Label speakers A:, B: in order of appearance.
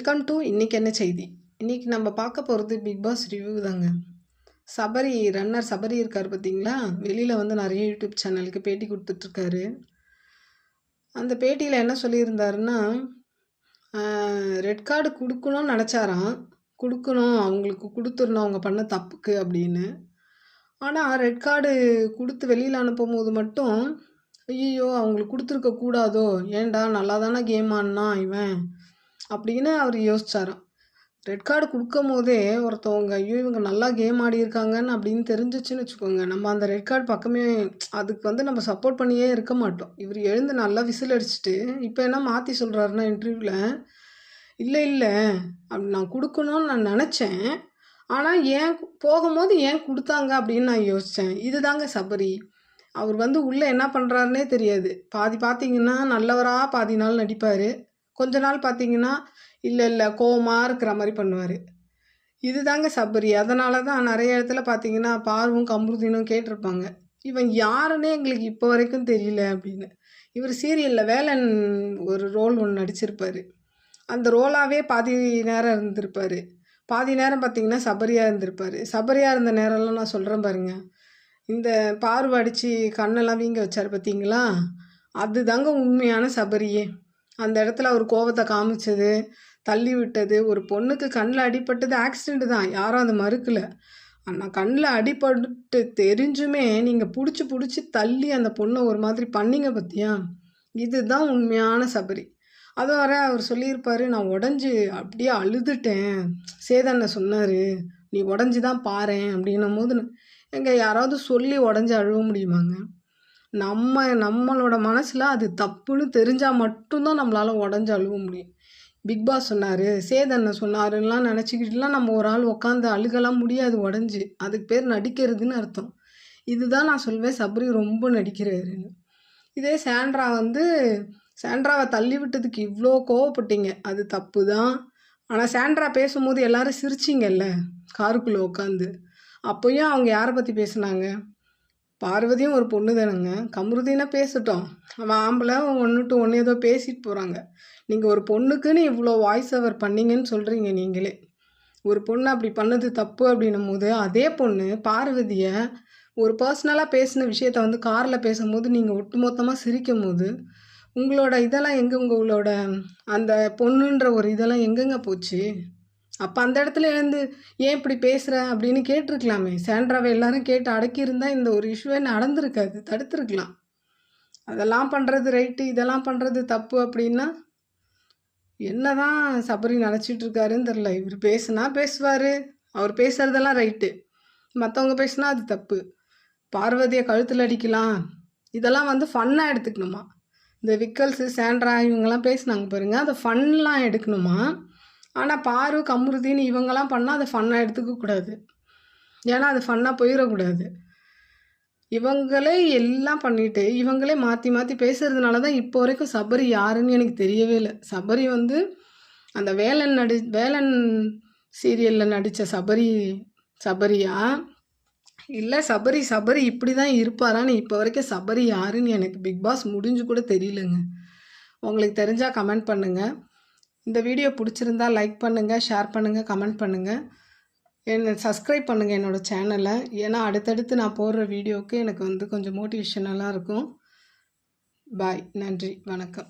A: Welcome to இன்னைக்கு என்ன செய்தி. இன்னைக்கு நம்ம பார்க்க போகிறது பிக் பாஸ் ரிவ்யூ தாங்க. ரன்னர் சபரி இருக்கார் பார்த்தீங்களா, வெளியில் வந்து நிறைய யூடியூப் சேனலுக்கு பேட்டி கொடுத்துட்ருக்காரு. அந்த பேட்டியில் என்ன சொல்லியிருந்தாருன்னா, ரெட் கார்டு கொடுக்கணும்னு நினச்சாராம், அவங்களுக்கு கொடுத்துடணும் அவங்க பண்ண தப்புக்கு அப்படின்னு. ஆனால் ரெட் கார்டு கொடுத்து வெளியில் அனுப்பும் போது மட்டும் ஐயோ அவங்களுக்கு கொடுத்துருக்க கூடாதோ, ஏன்டா நல்லா தானே கேம் ஆடினா இவன் அப்படின்னு அவர் யோசிச்சாராம். ரெட் கார்டு கொடுக்கும் போதே ஒருத்தவங்க ஐயோ இவங்க நல்லா கேம் ஆடியிருக்காங்கன்னு அப்படின்னு தெரிஞ்சிச்சுன்னு வச்சுக்கோங்க, நம்ம அந்த ரெட் கார்டு பக்கமே அதுக்கு வந்து நம்ம சப்போர்ட் பண்ணியே இருக்க மாட்டோம். இவர் எழுந்து நல்லா விசில் அடிச்சுட்டு இப்போ என்ன மாற்றி சொல்கிறாருன்னா இன்டர்வியூவில், இல்லை அப்படி நான் கொடுக்கணும்னு நான் நினச்சேன், ஆனால் ஏன் போகும்போது ஏன் கொடுத்தாங்க அப்படின்னு நான் யோசித்தேன். இதுதாங்க சபரி. அவர் வந்து உள்ளே என்ன பண்ணுறாருனே தெரியாது. பாதி பார்த்தீங்கன்னா நல்லவராக பாதி நாள் நடிப்பார், கொஞ்ச நாள் பார்த்தீங்கன்னா இல்லை கோவமாக இருக்கிற மாதிரி பண்ணுவார். இதுதாங்க சபரி. அதனால தான் நிறைய இடத்துல பார்த்தீங்கன்னா பார்வும் கம்ருதீனும் கேட்டிருப்பாங்க, இவன் யாருன்னே எங்களுக்கு இப்போ வரைக்கும் தெரியல அப்படின்னு. இவர் சீரியலில் வேலன் ஒரு ரோல் ஒன்று நடிச்சிருப்பார். அந்த ரோலாகவே பாதி நேரம் இருந்திருப்பார். பாதி நேரம் பார்த்தீங்கன்னா சபரியாக இருந்திருப்பார். சபரியாக இருந்த நேரம்லாம் நான் சொல்கிறேன் பாருங்க, இந்த பார்வை அடித்து கண்ணெல்லாம் வீங்க வச்சார் பார்த்தீங்களா, அது தாங்க உண்மையான சபரியே. அந்த இடத்துல அவர் கோபத்தை காமிச்சது, தள்ளி விட்டது, ஒரு பொண்ணுக்கு கண்ணில் அடிபட்டது ஆக்சிடெண்ட் தான், யாரும் அதை மறுக்கலை. ஆனால் கண்ணில் அடிபட்டு தெரிஞ்சுமே நீங்கள் பிடிச்சி தள்ளி அந்த பொண்ணை ஒரு மாதிரி பண்ணிங்க பார்த்தியா, இதுதான் உண்மையான சபரி. அது வர அவர் சொல்லியிருப்பார், நான் உடஞ்சி அப்படியே அழுதுட்டேன், சேதனை சொன்னார் நீ உடஞ்சி தான் பாரேன் அப்படின்னும் போது, எங்கே யாராவது சொல்லி உடஞ்சி அழுவ முடியுமாங்க? நம்மளோட மனசில் அது தப்புன்னு தெரிஞ்சால் மட்டும்தான் நம்மளால் உடஞ்சி அழுவ முடியும். பிக் பாஸ் சொன்னார், சேதனை சொன்னாருலாம் நினச்சிக்கிட்டுலாம் நம்ம ஒரு ஆள் உட்காந்து அழுகலாம் முடியாது உடஞ்சி. அதுக்கு பேர் நடிக்கிறதுன்னு அர்த்தம். இதுதான் நான் சொல்வேன் சபரி ரொம்ப நடிக்கிறாருன்னு. இதே சாண்ட்ராவை தள்ளி விட்டதுக்கு இவ்வளோ கோவப்பட்டீங்க, அது தப்பு தான். ஆனால் சாண்ட்ரா பேசும்போது எல்லாரும் சிரிச்சிங்கல்ல காருக்குள்ளே உட்காந்து, அப்போயும் அவங்க யாரை பற்றி பேசுனாங்க? பார்வதியும் ஒரு பொண்ணு தானுங்க, கம்ருதீனா பேசட்டும், அவன் ஆம்பளை ஒன்று டு ஒன்று ஏதோ பேசிட்டு போகிறாங்க. நீங்கள் ஒரு பொண்ணுக்குன்னு இவ்வளோ வாய்ஸ் ஓவர் பண்ணீங்கன்னு சொல்கிறீங்க நீங்களே. ஒரு பொண்ணு அப்படி பண்ணது தப்பு அப்படின்னும் போது, அதே பொண்ணு பார்வதியை ஒரு பர்சனலாக பேசின விஷயத்த வந்து காரில் பேசும்போது நீங்கள் ஒட்டுமொத்தமாக சிரிக்கும் போது உங்களோட இதெல்லாம் எங்கே, உங்களோட அந்த பொண்ணுன்ற ஒரு இதெல்லாம் எங்கெங்க போச்சு? அப்போ அந்த இடத்துல இருந்து ஏன் இப்படி பேசுகிற அப்படின்னு கேட்டிருக்கலாமே. சாண்ட்ராவை எல்லாரும் கேட்டு அடக்கியிருந்தால் இந்த ஒரு இஷ்யூவே நடந்திருக்காது, தடுத்துருக்கலாம். அதெல்லாம் பண்ணுறது ரைட்டு, இதெல்லாம் பண்ணுறது தப்பு அப்படின்னா என்ன தான் சபரி நினச்சிட்டு இருக்காருன்னு தெரில. இவர் பேசுனா பேசுவார், அவர் பேசுகிறதெல்லாம் ரைட்டு, மற்றவங்க பேசுனா அது தப்பு. பார்வதியை கழுத்தில் அடிக்கலாம், இதெல்லாம் வந்து ஃபன்னாக எடுத்துக்கணுமா? இந்த விக்கல்ஸு சாண்ட்ரா இவங்கெல்லாம் பேசுனாங்க பாருங்கள், அதை ஃபன்லாம் எடுக்கணுமா? ஆனால் பாரு கம்ருதீன்னு இவங்கெல்லாம் பண்ணால் அதை ஃபன்னாக எடுத்துக்கக்கூடாது, ஏன்னா அது ஃபன்னாக போயிடக்கூடாது. இவங்களே எல்லாம் பண்ணிவிட்டு இவங்களே மாற்றி பேசுகிறதுனால தான் இப்போ வரைக்கும் சபரி யாருன்னு எனக்கு தெரியவே இல்லை. சபரி வந்து அந்த வேலன் சீரியலில் நடித்த சபரியா இல்லை சபரி இப்படி தான் இருப்பாரான்னு இப்போ வரைக்கும் சபரி யாருன்னு எனக்கு பிக் பாஸ் முடிஞ்சு கூட தெரியலங்க. உங்களுக்கு தெரிஞ்சால் கமெண்ட் பண்ணுங்கள். இந்த வீடியோ பிடிச்சிருந்தா லைக் பண்ணுங்கள், ஷேர் பண்ணுங்கள், கமெண்ட் பண்ணுங்கள். என்னை சப்ஸ்கிரைப் பண்ணுங்கள் என்னோடய சேனலை, ஏன்னா அடுத்தடுத்து நான் போடுற வீடியோவுக்கு எனக்கு வந்து கொஞ்சம் மோட்டிவேஷனலாக இருக்கும். பாய், நன்றி, வணக்கம்.